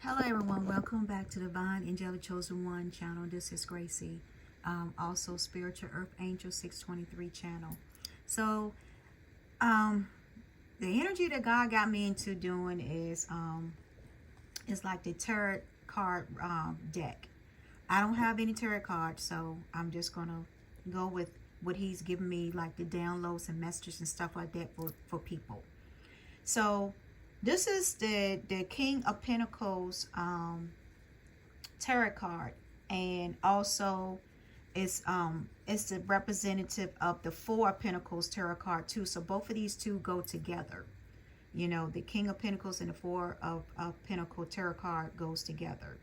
Hello everyone, welcome back to Divine Angelic Chosen One channel. This is Gracie, also Spiritual Earth Angel 623 channel. So the energy that God got me into doing is like the tarot card deck. I don't have any tarot cards, so I'm just gonna go with what he's given me, like the downloads and messages and stuff like that for people. So this is the King of Pentacles tarot card, and also it's the representative of the Four of Pentacles tarot card too. So both of these two go together. You know, the King of Pentacles and the Four of Pentacles tarot card goes together,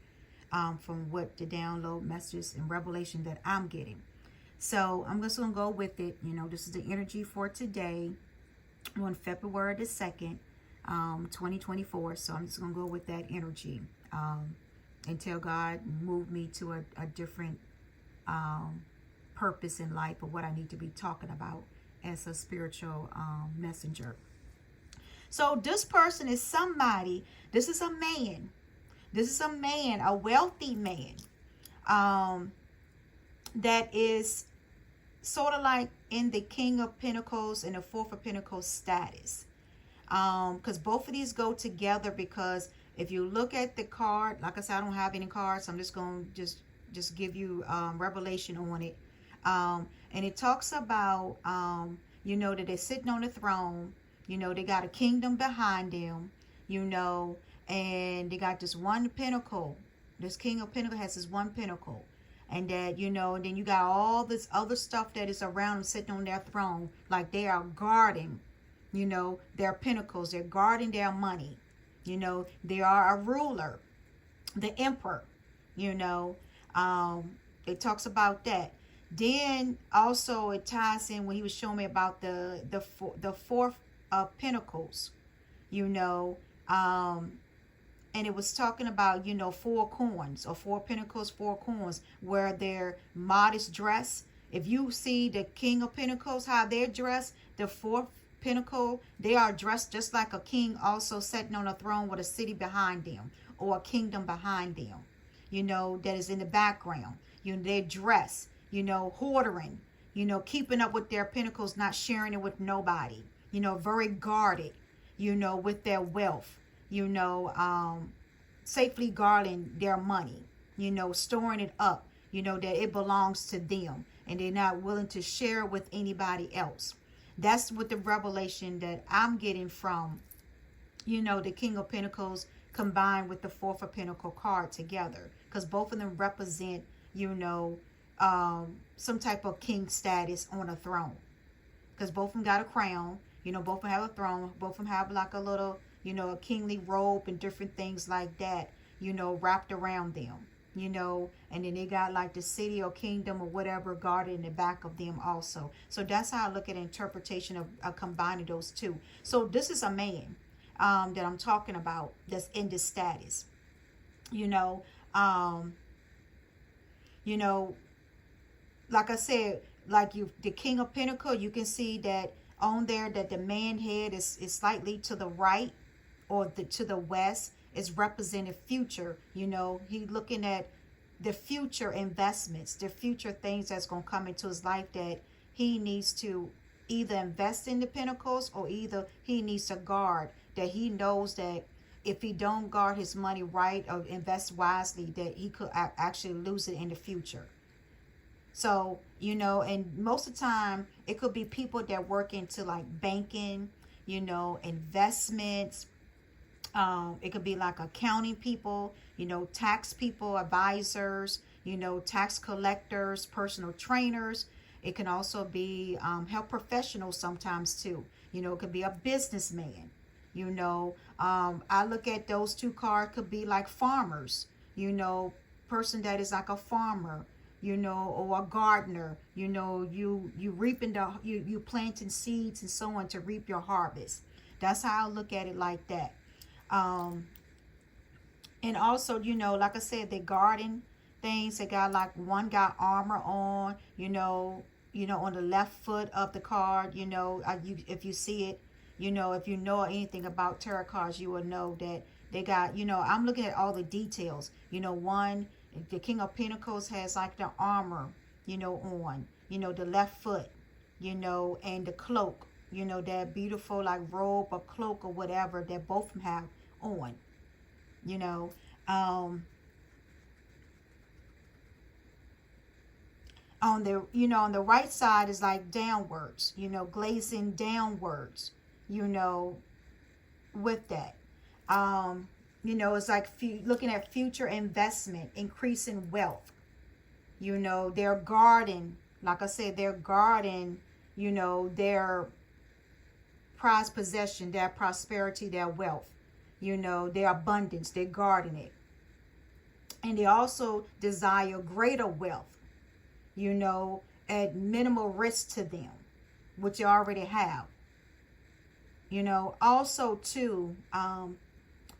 from what the download messages and revelation that I'm getting. So I'm just gonna go with it. You know, this is the energy for today on February the 2nd. 2024. So I'm just gonna go with that energy until God moved me to a different purpose in life, or what I need to be talking about as a spiritual messenger. So this person is somebody. This is a man. This is a man, a wealthy man, that is sort of like in the King of Pentacles and the Fourth of Pentacles status. Because both of these go together, because if you look at the card, like I said, I don't have any cards, so I'm just going to just give you revelation on it. And it talks about, you know, that they're sitting on the throne, you know, they got a kingdom behind them, you know, and they got this one pentacle. This King of Pentacles has this one pentacle. And that, you know, and then you got all this other stuff that is around them sitting on their throne, like they are guarding, you know, their pentacles. They're guarding their money. You know, they are a ruler, the emperor, you know. It talks about that. Then also it ties in when he was showing me about the Fourth of Pentacles, you know, and it was talking about, you know, four coins, or four pentacles, four coins, where they're modest dress. If you see the King of Pentacles, how they're dressed, the Fourth Pentacle, they are dressed just like a king, also sitting on a throne with a city behind them, or a kingdom behind them, you know, that is in the background. You know, they're dressed, you know, hoarding, you know, keeping up with their pentacles, not sharing it with nobody, you know, very guarded, you know, with their wealth, you know, safely guarding their money, you know, storing it up, you know, that it belongs to them, and they're not willing to share with anybody else. That's what the revelation that I'm getting from, you know, the King of Pentacles combined with the Fourth of Pentacles card together. Because both of them represent, you know, some type of king status on a throne. Because both of them got a crown. You know, both of them have a throne. Both of them have like a little, you know, a kingly robe and different things like that, you know, wrapped around them. You know, and then they got like the city or kingdom or whatever guarded in the back of them also. So that's how I look at interpretation of combining those two. So this is a man that I'm talking about that's in this status. You know, like I said, like the King of Pentacles, you can see that on there that the man head is slightly to the right, or to the west. Is representing future. You know, he looking at the future investments, the future things that's going to come into his life, that he needs to either invest in the pentacles, or either he needs to guard, that he knows that if he don't guard his money right or invest wisely, that he could actually lose it in the future. So, you know, and most of the time it could be people that work into like banking, you know, investments. It could be like accounting people, you know, tax people, advisors, you know, tax collectors, personal trainers. It can also be health professionals sometimes too. You know, it could be a businessman. You know, I look at those two cards, could be like farmers, you know, person that is like a farmer, you know, or a gardener. You know, you reaping you planting seeds and so on to reap your harvest. That's how I look at it, like that. And also, you know, like I said, they guarding things. They got like one got armor on, you know, on the left foot of the card. If you see it, you know, if you know anything about tarot cards, you will know that They got, I'm looking at all the details. One, the King of Pentacles has like the armor, on, the left foot, and the cloak, that beautiful like robe or cloak or whatever that both of them have on, you know. On the, on the right side is like downwards, glazing downwards, with that. It's like looking at future investment, increasing wealth. Their garden, like I said, their garden, their prized possession, their prosperity, their wealth, their abundance, they garden it. And they also desire greater wealth, at minimal risk to them, which you already have. Also too,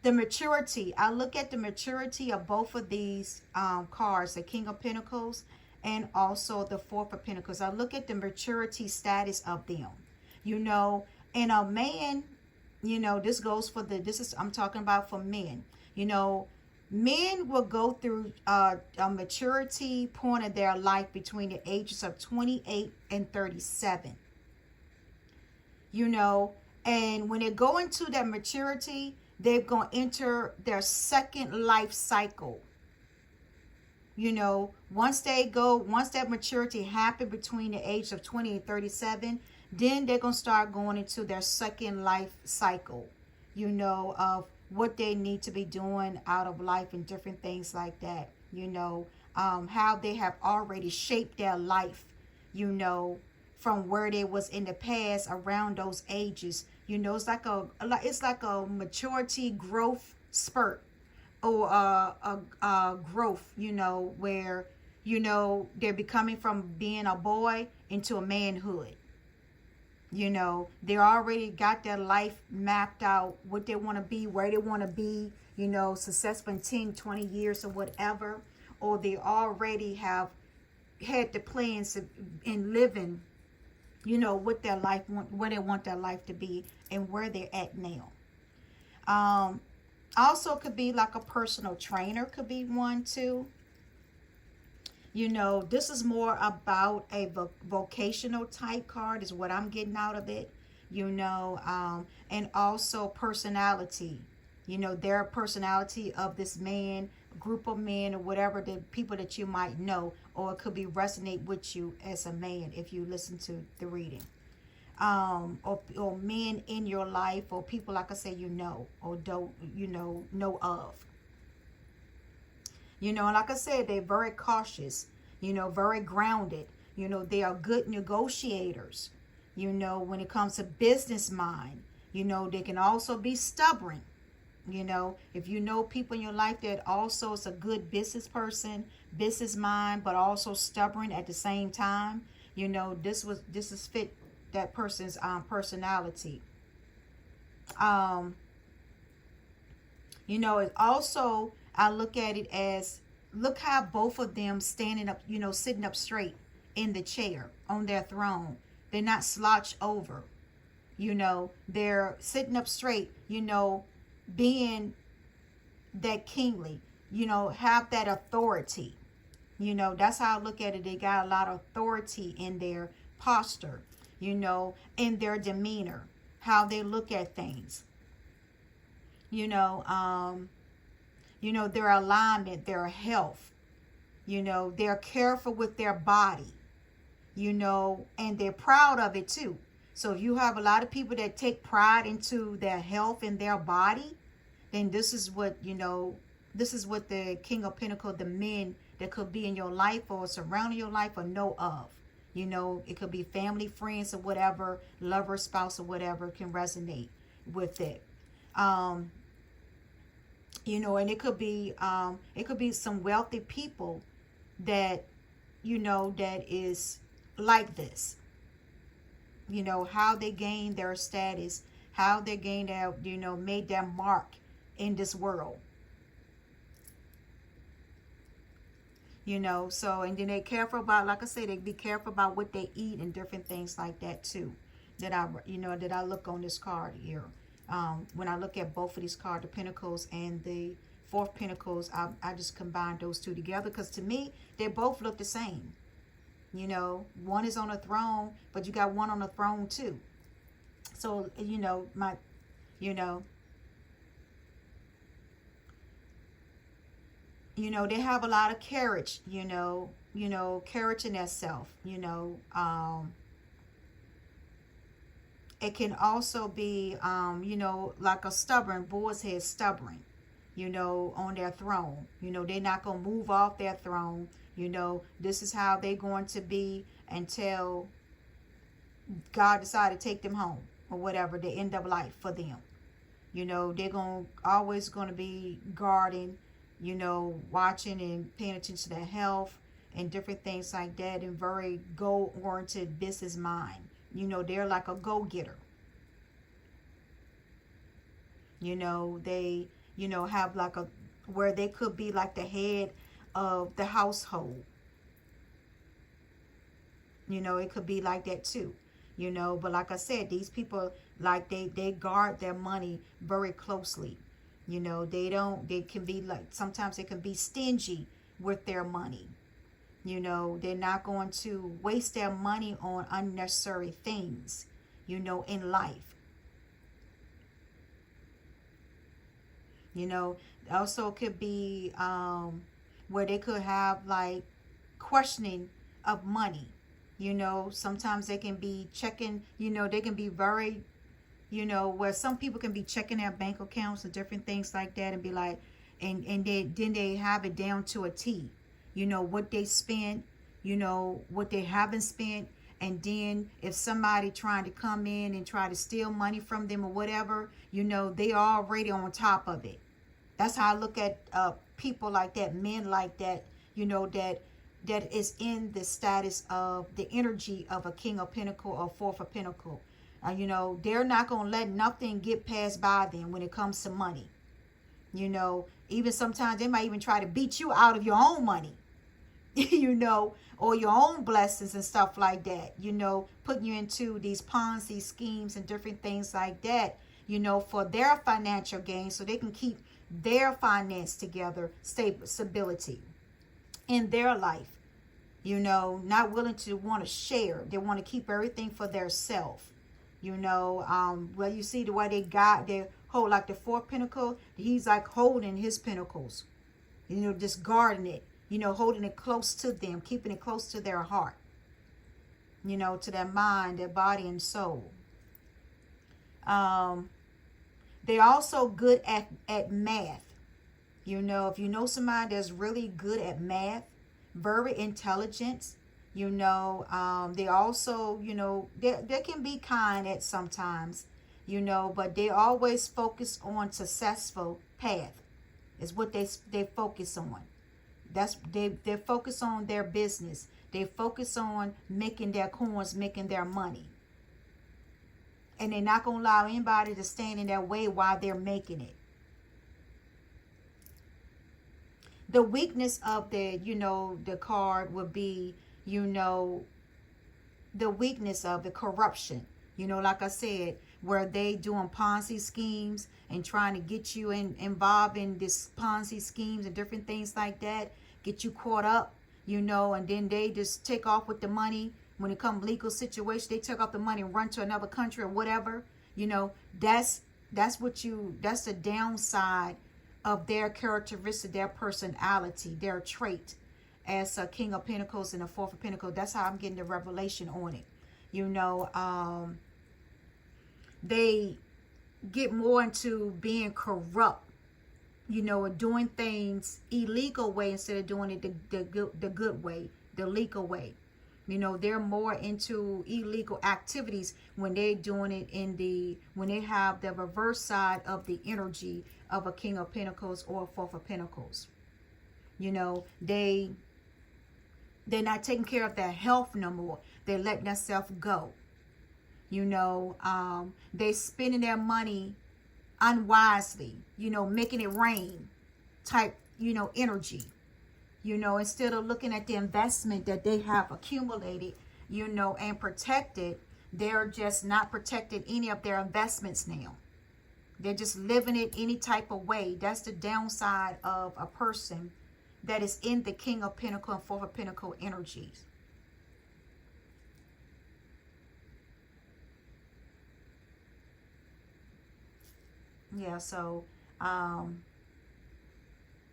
the maturity. I look at the maturity of both of these cards, the King of Pentacles and also the Fourth of Pentacles. I look at the maturity status of them, and a man, this goes for I'm talking about for men, men will go through a maturity point of their life between the ages of 28 and 37, and when they go into that maturity, they're going to enter their second life cycle. Once that maturity happened between the age of 20 and 37, then they're going to start going into their second life cycle, of what they need to be doing out of life and different things like that, how they have already shaped their life, from where they was in the past around those ages. It's like a maturity growth spurt, or a growth, where, they're becoming from being a boy into a manhood. They already got their life mapped out, what they want to be, where they want to be, successful in 10, 20 years or whatever. Or they already have had the plans in living, what their life where they want their life to be and where they're at now. Also could be like a personal trainer, could be one too. This is more about a vocational type card is what I'm getting out of it, and also personality, their personality of this man, group of men, or whatever, the people that you might know, or it could be resonate with you as a man if you listen to the reading, or men in your life, or people, like I say, or don't, know of. And like I said, they're very cautious, very grounded. They are good negotiators, when it comes to business mind. They can also be stubborn. If people in your life that also is a good business person, business mind, but also stubborn at the same time, this is fit that person's personality. It also, I look at it as, look how both of them standing up, sitting up straight in the chair on their throne. They're not slouched over. They're sitting up straight, being that kingly, have that authority. That's how I look at it. They got a lot of authority in their posture, in their demeanor, how they look at things. Their alignment, their health, they're careful with their body, and they're proud of it too. So if you have a lot of people that take pride into their health and their body, then this is what, the King of Pentacles, the men that could be in your life or surrounding your life or know of. It could be family, friends, or whatever, lover, spouse, or whatever can resonate with it. And it could be some wealthy people that, that is like this. How they gain their status, how they gain their, made their mark in this world. So, and then they're careful about, like I say, they be careful about what they eat and different things like that too. That I look on this card here. When I look at both of these cards, the Pentacles and the Fourth Pentacles, I just combined those two together because to me, they both look the same. You know, one is on a throne, but you got one on a throne too. So, you know, they have a lot of courage, courage in their self, it can also be, like a stubborn, boar's head stubborn, on their throne. They're not going to move off their throne. This is how they're going to be until God decided to take them home or whatever, the end of life for them. They're always going to be guarding, watching and paying attention to their health and different things like that, and very goal-oriented business mind. They're like a go-getter. They, have like where they could be like the head of the household. It could be like that too. But like I said, these people, like they guard their money very closely. They can be like, sometimes they can be stingy with their money. They're not going to waste their money on unnecessary things, in life. Also could be where they could have like questioning of money. Sometimes they can be checking, they can be very, where some people can be checking their bank accounts and different things like that and be like, and then they have it down to a T. What they spend, what they haven't spent. And then if somebody trying to come in and try to steal money from them or whatever, they are already on top of it. That's how I look at people like that, men like that, that is in the status of the energy of a King of Pentacle or Fourth of Pentacle. They're not going to let nothing get passed by them when it comes to money. Even sometimes they might even try to beat you out of your own money. Or your own blessings and stuff like that, putting you into these Ponzi schemes and different things like that, for their financial gain, so they can keep their finance together, stability in their life, not willing to want to share. They want to keep everything for their self, well, you see the way they hold like the Fourth Pentacle, he's like holding his pentacles, just guarding it. Holding it close to them, keeping it close to their heart, to their mind, their body, and soul. They're also good at math. If you know somebody that's really good at math, very intelligent, they also, they can be kind at sometimes, but they always focus on successful path is what they focus on. They focus on their business. They focus on making their coins, making their money. And they're not going to allow anybody to stand in their way while they're making it. The weakness of the card would be, the weakness of the corruption. Like I said, where they doing Ponzi schemes and trying to get you involved in this Ponzi schemes and different things like that, get you caught up, and then they just take off with the money. When it comes legal situation, they take off the money and run to another country or whatever. That's the downside of their characteristic, their personality, their trait as a King of Pentacles and a Fourth of Pentacles. That's how I'm getting the revelation on it. They get more into being corrupt, doing things illegal way instead of doing it the good way, the legal way. They're more into illegal activities when they're doing it when they have the reverse side of the energy of a King of Pentacles or a Fourth of Pentacles. They're not taking care of their health no more. They're letting themselves go. They spending their money unwisely, making it rain type, energy, instead of looking at the investment that they have accumulated, and protected. They're just not protecting any of their investments now. They're just living it any type of way. That's the downside of a person that is in the King of Pentacle and Four of Pentacle energies. Yeah, so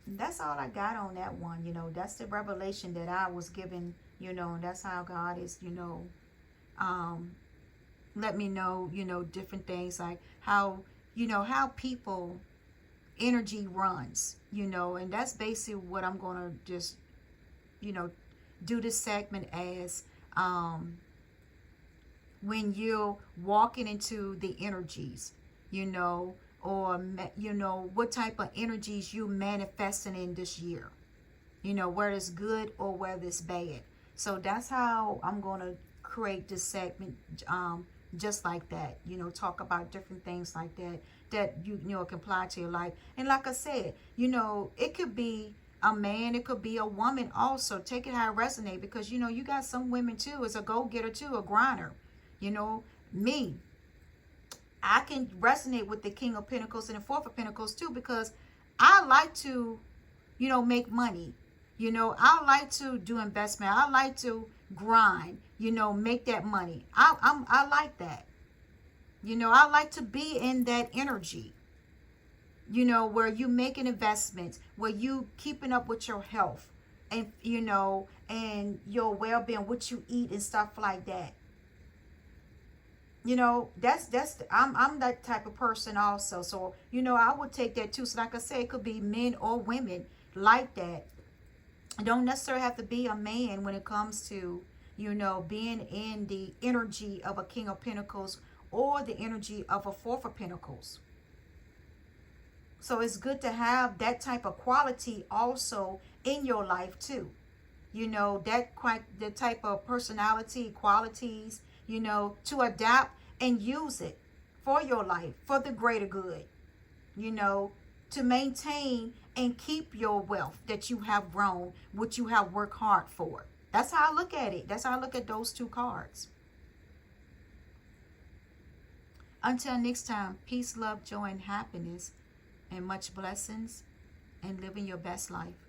that's all I got on that one. You know, that's the revelation that I was given, you know, and that's how God is, you know, let me know, you know, different things like how, you know, how people energy runs, you know, and that's basically what I'm going to just, you know, do this segment as when you're walking into the energies, you know, or, you know, what type of energies you manifesting in this year, you know, whether it's good or whether it's bad. So that's how I'm going to create this segment, just like that, you know, talk about different things like that, that you know, can apply to your life. And like I said, you know, it could be a man, it could be a woman also. Take it how it resonates, because, you know, you got some women too, as a go-getter too, a grinder. You know, me, I can resonate with the King of Pentacles and the Fourth of Pentacles too, because I like to, you know, make money. You know, I like to do investment. I like to grind, you know, make that money. I like that. You know, I like to be in that energy, you know, where you making investments, where you keeping up with your health and, you know, and your well-being, what you eat and stuff like that. You know, I'm that type of person also. So, you know, I would take that too. So like I said, it could be men or women like that. It don't necessarily have to be a man when it comes to, you know, being in the energy of a King of Pentacles or the energy of a Fourth of Pentacles. So it's good to have that type of quality also in your life too. You know, that quite the type of personality, qualities, you know, to adapt and use it for your life, for the greater good, you know, to maintain and keep your wealth that you have grown, what you have worked hard for. That's how I look at it. That's how I look at those two cards. Until next time, peace, love, joy, and happiness, and much blessings, and living your best life.